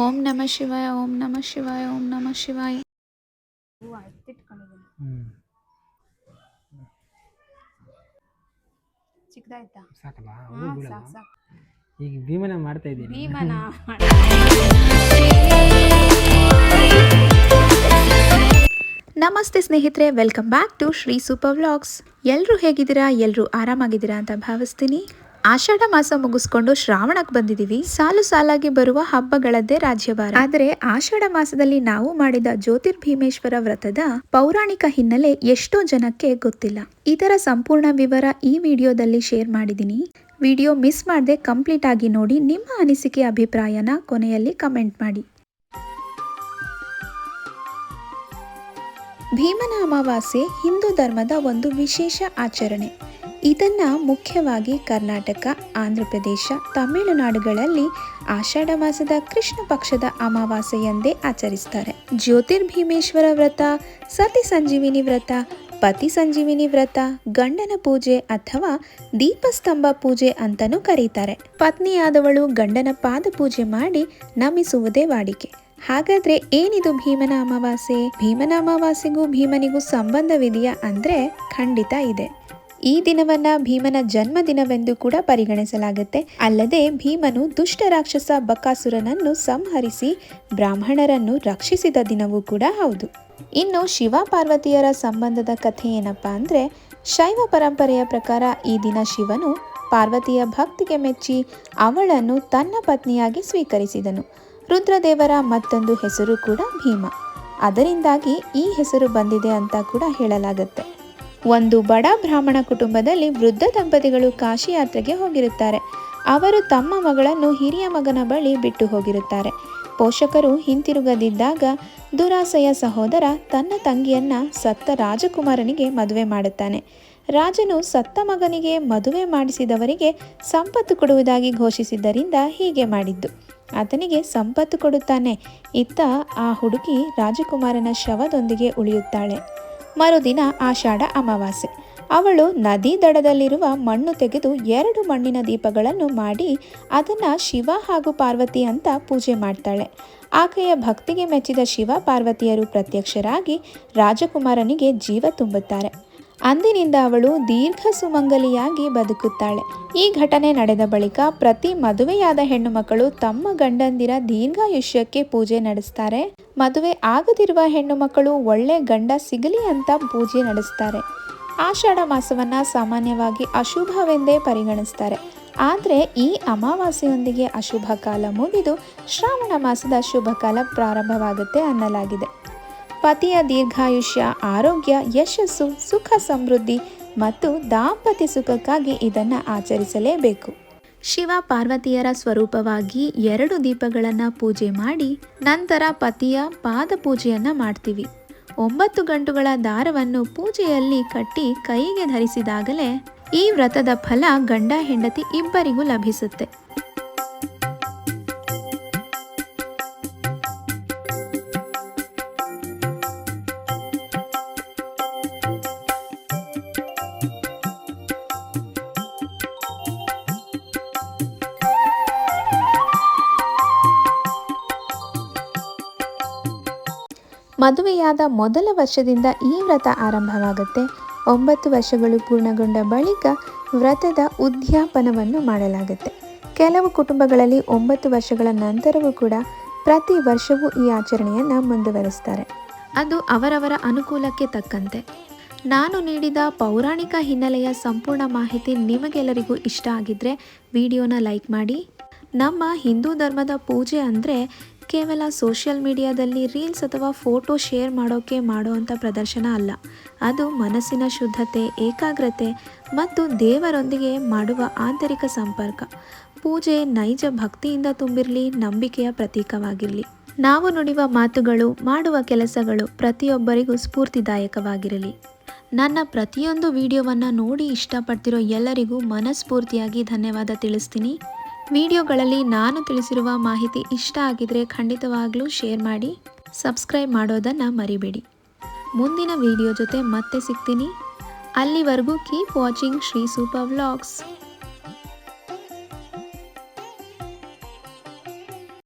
ಓಂ ನಮಃ ಶಿವಾಯ, ಓಂ ನಮಃ ಶಿವಾಯ, ಓಂ ನಮಃ ಶಿವಾಯ. ಚಿಕ್ಕದಾಯ್ತಾ? ಸಾಕಲ್ಲ ಸಾಕು ಸಾಕು. ಈಗ ಭೀಮನ ಮಾಡ್ತಾ ಇದ್ದೀನಿ. ಭೀಮನ ನಮಸ್ತೆ ಸ್ನೇಹಿತರೆ, welcome back to Shri super vlogs. ಎಲ್ಲರೂ ಹೇಗಿದ್ದೀರಾ? ಎಲ್ಲರೂ ಆರಾಮಾಗಿದ್ದೀರಾ ಅಂತ ಭಾವಿಸ್ತೀನಿ. ಆಷಾಢ ಮಾಸ ಮುಗಿಸ್ಕೊಂಡು ಶ್ರಾವಣಕ್ಕೆ ಬಂದಿದ್ದೀವಿ. ಸಾಲು ಸಾಲಾಗಿ ಬರುವ ಹಬ್ಬಗಳದ್ದೇ ರಾಜ್ಯಭಾರ. ಆದರೆ ಆಷಾಢ ಮಾಸದಲ್ಲಿ ನಾವು ಮಾಡಿದ ಜ್ಯೋತಿರ್ಭೀಮೇಶ್ವರ ವ್ರತದ ಪೌರಾಣಿಕ ಹಿನ್ನೆಲೆ ಎಷ್ಟೋ ಜನಕ್ಕೆ ಗೊತ್ತಿಲ್ಲ. ಇದರ ಸಂಪೂರ್ಣ ವಿವರ ಈ ವಿಡಿಯೋದಲ್ಲಿ ಶೇರ್ ಮಾಡಿದ್ದೀನಿ. ವಿಡಿಯೋ ಮಿಸ್ ಮಾಡದೆ ಕಂಪ್ಲೀಟ್ ಆಗಿ ನೋಡಿ. ನಿಮ್ಮ ಅನಿಸಿಕೆ ಅಭಿಪ್ರಾಯನ ಕೊನೆಯಲ್ಲಿ ಕಮೆಂಟ್ ಮಾಡಿ. ಭೀಮನ ಅಮಾವಾಸ್ಯೆ ಹಿಂದೂ ಧರ್ಮದ ಒಂದು ವಿಶೇಷ ಆಚರಣೆ. ಇದನ್ನ ಮುಖ್ಯವಾಗಿ ಕರ್ನಾಟಕ, ಆಂಧ್ರ ಪ್ರದೇಶ, ತಮಿಳುನಾಡುಗಳಲ್ಲಿ ಆಷಾಢ ಮಾಸದ ಕೃಷ್ಣ ಪಕ್ಷದ ಅಮಾವಾಸ್ಯೆಯಂದೇ ಆಚರಿಸ್ತಾರೆ. ಜ್ಯೋತಿರ್ಭೀಮೇಶ್ವರ ವ್ರತ, ಸತಿ ಸಂಜೀವಿನಿ ವ್ರತ, ಪತಿ ಸಂಜೀವಿನಿ ವ್ರತ, ಗಂಡನ ಪೂಜೆ ಅಥವಾ ದೀಪಸ್ತಂಭ ಪೂಜೆ ಅಂತಲೂ ಕರೀತಾರೆ. ಪತ್ನಿಯಾದವಳು ಗಂಡನ ಪಾದ ಪೂಜೆ ಮಾಡಿ ನಮಿಸುವುದೇ ವಾಡಿಕೆ. ಹಾಗಾದ್ರೆ ಏನಿದು ಭೀಮನ ಅಮಾವಾಸ್ಯೆ? ಭೀಮನ ಅಮಾವಾಸ್ಯೆಗೂ ಭೀಮನಿಗೂ ಸಂಬಂಧವಿದೆಯಾ ಅಂದ್ರೆ ಖಂಡಿತ ಇದೆ. ಈ ದಿನವನ್ನ ಭೀಮನ ಜನ್ಮದಿನವೆಂದು ಕೂಡ ಪರಿಗಣಿಸಲಾಗುತ್ತೆ. ಅಲ್ಲದೆ ಭೀಮನು ದುಷ್ಟ ರಾಕ್ಷಸ ಬಕಾಸುರನನ್ನು ಸಂಹರಿಸಿ ಬ್ರಾಹ್ಮಣರನ್ನು ರಕ್ಷಿಸಿದ ದಿನವೂ ಕೂಡ ಹೌದು. ಇನ್ನು ಶಿವ ಪಾರ್ವತಿಯರ ಸಂಬಂಧದ ಕಥೆ ಏನಪ್ಪಾ ಅಂದ್ರೆ, ಶೈವ ಪರಂಪರೆಯ ಪ್ರಕಾರ ಈ ದಿನ ಶಿವನು ಪಾರ್ವತಿಯ ಭಕ್ತಿಗೆ ಮೆಚ್ಚಿ ಅವಳನ್ನು ತನ್ನ ಪತ್ನಿಯಾಗಿ ಸ್ವೀಕರಿಸಿದನು. ರುದ್ರದೇವರ ಮತ್ತೊಂದು ಹೆಸರು ಕೂಡ ಭೀಮ. ಅದರಿಂದಾಗಿ ಈ ಹೆಸರು ಬಂದಿದೆ ಅಂತ ಕೂಡ ಹೇಳಲಾಗುತ್ತೆ. ಒಂದು ಬಡ ಬ್ರಾಹ್ಮಣ ಕುಟುಂಬದಲ್ಲಿ ವೃದ್ಧ ದಂಪತಿಗಳು ಕಾಶಿ ಯಾತ್ರೆಗೆ ಹೋಗಿರುತ್ತಾರೆ. ಅವರು ತಮ್ಮ ಮಗಳನ್ನು ಹಿರಿಯ ಮಗನ ಬಳಿ ಬಿಟ್ಟು ಹೋಗಿರುತ್ತಾರೆ. ಪೋಷಕರು ಹಿಂತಿರುಗದಿದ್ದಾಗ ದುರಾಸೆಯ ಸಹೋದರ ತನ್ನ ತಂಗಿಯನ್ನ ಸತ್ತ ರಾಜಕುಮಾರನಿಗೆ ಮದುವೆ ಮಾಡುತ್ತಾನೆ. ರಾಜನು ಸತ್ತ ಮಗನಿಗೆ ಮದುವೆ ಮಾಡಿಸಿದವರಿಗೆ ಸಂಪತ್ತು ಕೊಡುವುದಾಗಿ ಘೋಷಿಸಿದ್ದರಿಂದ ಹೀಗೆ ಮಾಡಿದ್ದು. ಆತನಿಗೆ ಸಂಪತ್ತು ಕೊಡುತ್ತಾನೆ. ಇತ್ತ ಆ ಹುಡುಗಿ ರಾಜಕುಮಾರನ ಶವದೊಂದಿಗೆ ಉಳಿಯುತ್ತಾಳೆ. ಮರುದಿನ ಆಷಾಢ ಅಮಾವಾಸ್ಯೆ. ಅವಳು ನದಿ ದಡದಲ್ಲಿರುವ ಮಣ್ಣು ತೆಗೆದು 2 ಮಣ್ಣಿನ ದೀಪಗಳನ್ನು ಮಾಡಿ ಅದನ್ನು ಶಿವ ಹಾಗೂ ಪಾರ್ವತಿ ಅಂತ ಪೂಜೆ ಮಾಡ್ತಾಳೆ. ಆಕೆಯ ಭಕ್ತಿಗೆ ಮೆಚ್ಚಿದ ಶಿವ ಪಾರ್ವತಿಯರು ಪ್ರತ್ಯಕ್ಷರಾಗಿ ರಾಜಕುಮಾರನಿಗೆ ಜೀವ ತುಂಬುತ್ತಾರೆ. ಅಂದಿನಿಂದ ಅವಳು ದೀರ್ಘ ಸುಮಂಗಲಿಯಾಗಿ ಬದುಕುತ್ತಾಳೆ. ಈ ಘಟನೆ ನಡೆದ ಬಳಿಕ ಪ್ರತಿ ಮದುವೆಯಾದ ಹೆಣ್ಣು ಮಕ್ಕಳು ತಮ್ಮ ಗಂಡಂದಿರ ದೀರ್ಘಾಯುಷ್ಯಕ್ಕೆ ಪೂಜೆ ನಡೆಸ್ತಾರೆ. ಮದುವೆ ಆಗದಿರುವ ಹೆಣ್ಣು ಮಕ್ಕಳು ಒಳ್ಳೆ ಗಂಡ ಸಿಗಲಿ ಅಂತ ಪೂಜೆ ನಡೆಸ್ತಾರೆ. ಆಷಾಢ ಮಾಸವನ್ನ ಸಾಮಾನ್ಯವಾಗಿ ಅಶುಭವೆಂದೇ ಪರಿಗಣಿಸ್ತಾರೆ. ಆದರೆ ಈ ಅಮಾವಾಸ್ಯೆಯೊಂದಿಗೆ ಅಶುಭ ಕಾಲ ಮುಗಿದು ಶ್ರಾವಣ ಮಾಸದ ಶುಭ ಕಾಲ ಪ್ರಾರಂಭವಾಗುತ್ತೆ ಅನ್ನಲಾಗಿದೆ. ಪತಿಯ ದೀರ್ಘಾಯುಷ್ಯ, ಆರೋಗ್ಯ, ಯಶಸ್ಸು, ಸುಖ ಸಮೃದ್ಧಿ ಮತ್ತು ದಾಂಪತ್ಯ ಸುಖಕ್ಕಾಗಿ ಇದನ್ನು ಆಚರಿಸಲೇಬೇಕು. ಶಿವ ಪಾರ್ವತಿಯರ ಸ್ವರೂಪವಾಗಿ 2 ದೀಪಗಳನ್ನು ಪೂಜೆ ಮಾಡಿ ನಂತರ ಪತಿಯ ಪಾದ ಪೂಜೆಯನ್ನು ಮಾಡ್ತೀವಿ. 9 ಗಂಟುಗಳ ದಾರವನ್ನು ಪೂಜೆಯಲ್ಲಿ ಕಟ್ಟಿ ಕೈಗೆ ಧರಿಸಿದಾಗಲೇ ಈ ವ್ರತದ ಫಲ ಗಂಡ ಹೆಂಡತಿ ಇಬ್ಬರಿಗೂ ಲಭಿಸುತ್ತೆ. ಮದುವೆಯಾದ ಮೊದಲ ವರ್ಷದಿಂದ ಈ ವ್ರತ ಆರಂಭವಾಗುತ್ತೆ. 9 ವರ್ಷಗಳು ಪೂರ್ಣಗೊಂಡ ಬಳಿಕ ವ್ರತದ ಉದ್ಯಾಪನವನ್ನು ಮಾಡಲಾಗುತ್ತೆ. ಕೆಲವು ಕುಟುಂಬಗಳಲ್ಲಿ 9 ವರ್ಷಗಳ ನಂತರವೂ ಕೂಡ ಪ್ರತಿ ವರ್ಷವೂ ಈ ಆಚರಣೆಯನ್ನು ಮುಂದುವರಿಸ್ತಾರೆ. ಅದು ಅವರವರ ಅನುಕೂಲಕ್ಕೆ ತಕ್ಕಂತೆ. ನಾನು ನೀಡಿದ ಪೌರಾಣಿಕ ಹಿನ್ನೆಲೆಯ ಸಂಪೂರ್ಣ ಮಾಹಿತಿ ನಿಮಗೆಲ್ಲರಿಗೂ ಇಷ್ಟ ಆಗಿದ್ರೆ ವಿಡಿಯೋನ ಲೈಕ್ ಮಾಡಿ. ನಮ್ಮ ಹಿಂದೂ ಧರ್ಮದ ಪೂಜೆ ಅಂದರೆ ಕೇವಲ ಸೋಷಿಯಲ್ ಮೀಡಿಯಾದಲ್ಲಿ ರೀಲ್ಸ್ ಅಥವಾ ಫೋಟೋ ಶೇರ್ ಮಾಡುವಂಥ ಪ್ರದರ್ಶನ ಅಲ್ಲ. ಅದು ಮನಸ್ಸಿನ ಶುದ್ಧತೆ, ಏಕಾಗ್ರತೆ ಮತ್ತು ದೇವರೊಂದಿಗೆ ಮಾಡುವ ಆಂತರಿಕ ಸಂಪರ್ಕ. ಪೂಜೆ ನೈಜ ಭಕ್ತಿಯಿಂದ ತುಂಬಿರಲಿ, ನಂಬಿಕೆಯ ಪ್ರತೀಕವಾಗಿರಲಿ. ನಾವು ನುಡಿಯುವ ಮಾತುಗಳು, ಮಾಡುವ ಕೆಲಸಗಳು ಪ್ರತಿಯೊಬ್ಬರಿಗೂ ಸ್ಫೂರ್ತಿದಾಯಕವಾಗಿರಲಿ. ನನ್ನ ಪ್ರತಿಯೊಂದು ವಿಡಿಯೋವನ್ನು ನೋಡಿ ಇಷ್ಟಪಡ್ತಿರೋ ಎಲ್ಲರಿಗೂ ಮನಸ್ಫೂರ್ತಿಯಾಗಿ ಧನ್ಯವಾದ ತಿಳಿಸ್ತೀನಿ. ವಿಡಿಯೋಗಳಲ್ಲಿ ನಾನು ತಿಳಿಸಿರುವ ಮಾಹಿತಿ ಇಷ್ಟ ಆಗಿದ್ರೆ ಖಂಡಿತವಾಗ್ಲೂ ಶೇರ್ ಮಾಡಿ, ಸಬ್ಸ್ಕ್ರೈಬ್ ಮಾಡೋದನ್ನು ಮರಿಬೇಡಿ. ಮುಂದಿನ ವಿಡಿಯೋ ಜೊತೆ ಮತ್ತೆ ಸಿಗ್ತೀನಿ. ಅಲ್ಲಿವರೆಗೂ keep watching Shri super vlogs.